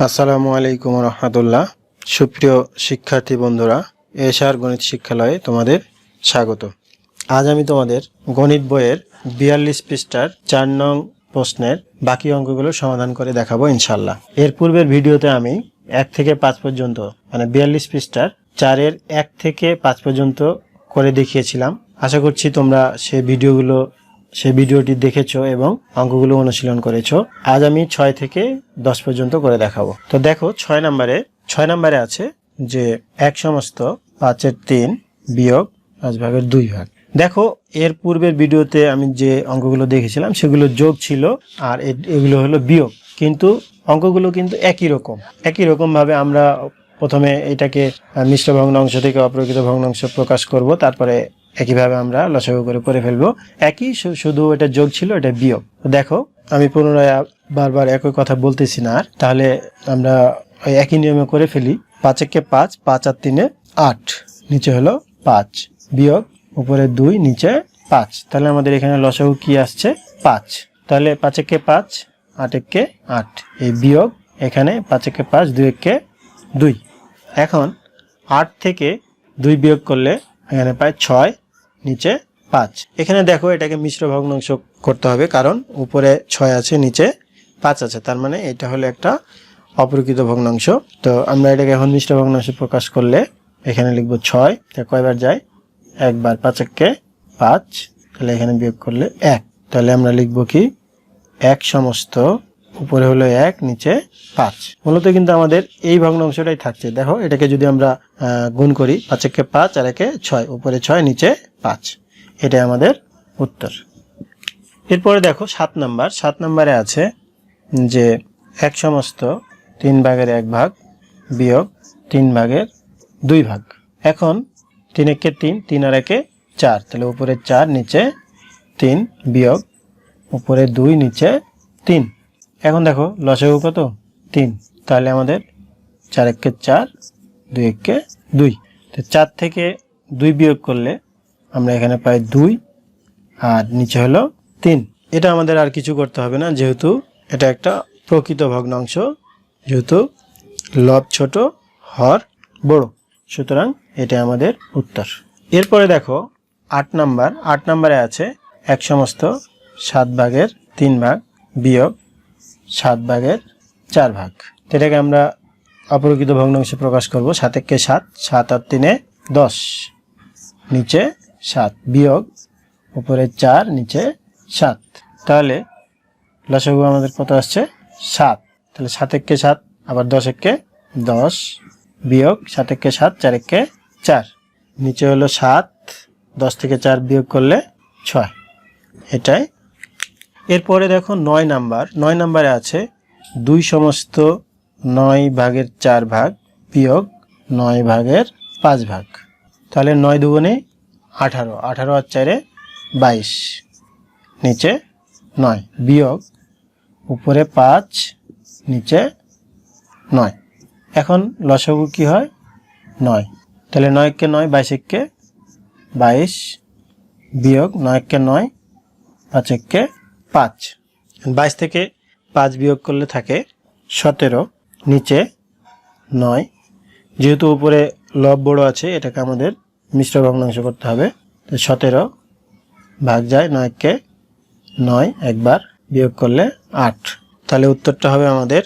আসসালামু আলাইকুম রহমতুল্লাহ। সুপ্রিয় শিক্ষার্থী বন্ধুরা, এশার গণিত শিক্ষালয়ে তোমাদের স্বাগত। আজ আমি তোমাদের গণিত বইয়ের 42 পৃষ্ঠার 4 নং প্রশ্নের বাকি অঙ্কগুলো সমাধান করে দেখাবো ইনশাল্লাহ। এর পূর্বের ভিডিওতে আমি 1 থেকে 5 পর্যন্ত মানে 42 পৃষ্ঠার 4-এর 1 থেকে 5 পর্যন্ত করে দেখিয়েছিলাম। আশা করছি তোমরা সেই ভিডিওটি দেখেছো এবং অঙ্কগুলো অনুশীলন করেছো। আজ আমি 6 থেকে 10 পর্যন্ত করে দেখাবো। তো দেখো 6 নম্বরে আছে যে 1 সমস্ত 5-এর 3 বিয়োগ 5 ভাগের 2 ভাগ। দেখো এর পূর্বের ভিডিওতে আমি যে অঙ্কগুলো দেখেছিলাম সেগুলো যোগ ছিল আর এগুলো হলো বিয়োগ, কিন্তু অঙ্কগুলো কিন্তু একই রকম ভাবে আমরা প্রথমে এটাকে মিশ্র ভগ্নাংশ থেকে অপ্রকৃত ভগ্নাংশ প্রকাশ করব, তারপরে একইভাবে আমরা লসাগু করে ফেলবো। একই, শুধু এটা যোগ ছিল, এটা বিয়োগ। দেখো আমি পুনরায় বারবার একই কথা বলতেছি না, তাহলে আমরা একই নিয়মে করে ফেলি। 5 একে 5, 5 আর 3 8, নিচে হলো 5 বিয়োগ উপরে 2 নিচে 5। তাহলে আমাদের এখানে লসাগু কি আসছে? 5। তাহলে 5 একে 5, 8 একে 8, এই বিয়োগ এখানে 5 একে 5, 2 একে 2। এখন 8 থেকে 2 বিয়োগ করলে এখানে পাই 6 নিচে 5। এখানে দেখো এটাকে মিশ্র ভগ্নাংশ করতে হবে, কারণ উপরে 6 আছে নিচে 5 আছে, তার মানে এটা হলো একটা অপ্রকৃত ভগ্নাংশ। তো আমরা এটাকে এখন মিশ্র ভগ্নাংশে প্রকাশ করলে এখানে লিখব 6, কয়বার যায়? একবার। 5 একে 5, তাহলে এখানে বিয়োগ করলে 1। তাহলে আমরা লিখব কি? 1 সমস্ত, উপরে হলো 1 নিচে 5। মূলত কিন্তু আমাদের এই ভগ্নাংশটাই থাকছে। দেখো এটাকে যদি আমরা গুণ করি, 5 একে 5 আর একে 6, উপরে 6 নিচে 5, এটাই আমাদের উত্তর। এরপরে দেখো 7 নম্বরে আছে যে 1 সমস্ত 3 ভাগের 1 ভাগ বিয়োগ 3 ভাগের 2 ভাগ। এখন 3 একে 3, 3 আর একে 4, তাহলে উপরে 4 নিচে 3 বিয়োগ উপরে 2 নিচে 3। এখন দেখো লসাগু কত? 3। তাহলে আমাদের 4 একে 4, 2 একে 2। তো 4 থেকে 2 বিয়োগ করলে আমরা এখানে পাই 2 আর নিচে হলো 3। এটা আমাদের আর কিছু করতে হবে না, যেহেতু এটা একটা প্রকৃত ভগ্নাংশ, যেহেতু লব ছোট হর বড়, সুতরাং এটা আমাদের উত্তর। এরপরে দেখো 8 নম্বরে আছে 1 সমস্ত 7 ভাগের 3 ভাগ বিয়োগ 7 ভাগের 4 ভাগ। এটাকে আমরা অপ্রকৃত ভগ্নাংশে প্রকাশ করব। 7 একে 7, 7 আর 3 10, নিচে 7 বিয়োগ উপরে 4 নিচে 7। তাহলে লসাগু আমাদের কত আসছে? 7। তাহলে 7 একে 7, আবার 10 একে 10 বিয়োগ 7 একে 7, 4 একে 4, নিচে হলো 7, 10 থেকে 4 বিয়োগ করলে 6, এটাই। এরপরে দেখো 9 নম্বরে আছে 2 সমস্ত 9 ভাগের 4 ভাগ বিয়োগ 9 ভাগের 5 ভাগ। তাহলে 9 দুগুণে 18, 18 আর 4 22, নিচে 9 বিয়োগ উপরে 5 নিচে 9। এখন লসাগু কি হয়? 9। তাহলে 9 একে 9, 22 একে 22 বিয়োগ 9 একে 9, 5 একে 5। 22 থেকে 5 বিয়োগ করলে থাকে 17, নিচে 9। যেহেতু উপরে লব বড় আছে, এটাকে আমাদের মিশ্র ভগ্নাংশ করতে হবে। তো 17 ভাগ যায় 9 একে 9, একবার বিয়োগ করলে 8। তাহলে উত্তরটা হবে আমাদের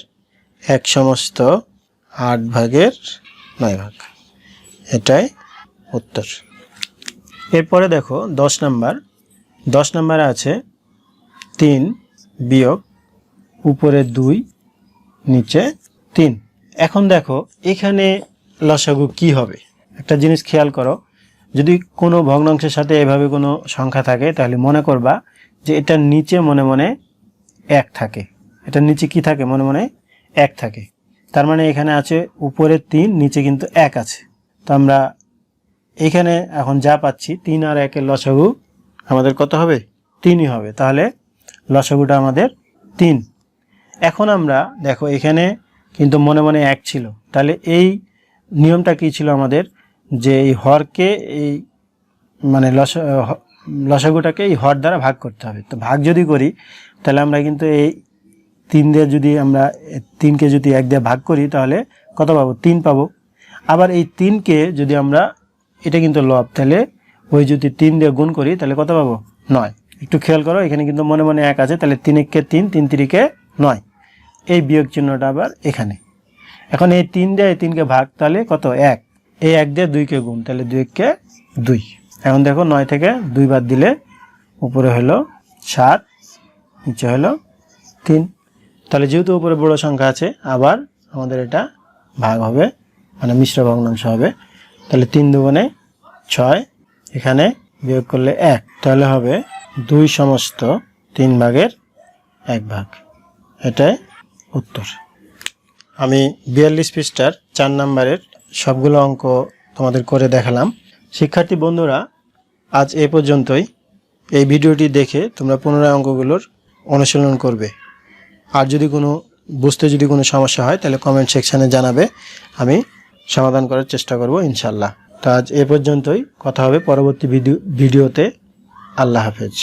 1 সমস্ত 8 ভাগের 9 ভাগ, এটাই উত্তর। এরপরে দেখো 10 নম্বরে আছে 3 বিয়োগ উপরে 2 নিচে 3। এখন দেখো এখানে লসাগু কি হবে? একটা জিনিস খেয়াল করো, যদি কোনো ভগ্নাংশের সাথে এভাবে কোনো সংখ্যা থাকে, তাহলে মনে করবা যে এটার নিচে মনে মনে 1 থাকে। এটার নিচে কি থাকে? মনে মনে 1 থাকে। তার মানে এখানে আছে উপরে 3, নিচে কিন্তু 1 আছে। তো আমরা এখানে এখন যা পাচ্ছি, 3 আর 1 এর লসাগু আমাদের কত হবে? 3ই হবে। তাহলে লসাগুটা আমাদের 3। এখন আমরা দেখো এখানে কিন্তু মনে মনে 1 ছিল, তাহলে এই নিয়মটা কি ছিল আমাদের? যে এই হরকে এই মানে লসাগুটাকে এই হর দ্বারা ভাগ করতে হবে। তো ভাগ যদি করি, তাহলে আমরা কিন্তু এই 3 দিয়ে যদি আমরা 3কে যদি 1 দিয়ে ভাগ করি তাহলে কত পাবো? 3 পাবো। আবার এই 3কে যদি আমরা, এটা কিন্তু লব, তাহলে ওই যদি 3 দিয়ে গুণ করি তাহলে কত পাবো? 9। একটু খেয়াল করো, এখানে কিন্তু মনে মনে 1 আছে, তাহলে 3 1 কে 3, 3 3 কে 9। এই বিয়োগ চিহ্নটা আবার এখানে। এখন এই 3 দিয়ে এই 3কে ভাগ, তাহলে কত? 1। এই 1 দিয়ে 2কে গুণ, তাহলে 2 1 কে 2। এখন দেখো 9 থেকে 2 বাদ দিলে উপরে হলো 7, নিচে হলো 3। তাহলে যেহেতু উপরে বড় সংখ্যা আছে, আবার আমাদের এটা ভাগ হবে, মানে মিশ্র ভগ্নাংশ হবে। তাহলে 3 দুগুণে 6, এখানে বিয়োগ করলে 1, তাহলে হবে 2 সমস্ত 3 ভাগের 1 ভাগ। এটাই উত্তর। আমি 42 পৃষ্ঠার 4 নম্বরের সবগুলো অঙ্ক তোমাদের করে দেখালাম। শিক্ষার্থী বন্ধুরা, আজ এ পর্যন্তই। এই ভিডিওটি দেখে তোমরা পুনরায় অঙ্কগুলোর অনুশীলন করবে। আর যদি বুঝতে কোনো সমস্যা হয় তাহলে কমেন্ট সেকশানে জানাবে, আমি সমাধান করার চেষ্টা করব ইনশাল্লাহ। তো আজ এ পর্যন্তই, কথা হবে পরবর্তী ভিডিওতে। আল্লাহ হাফেজ।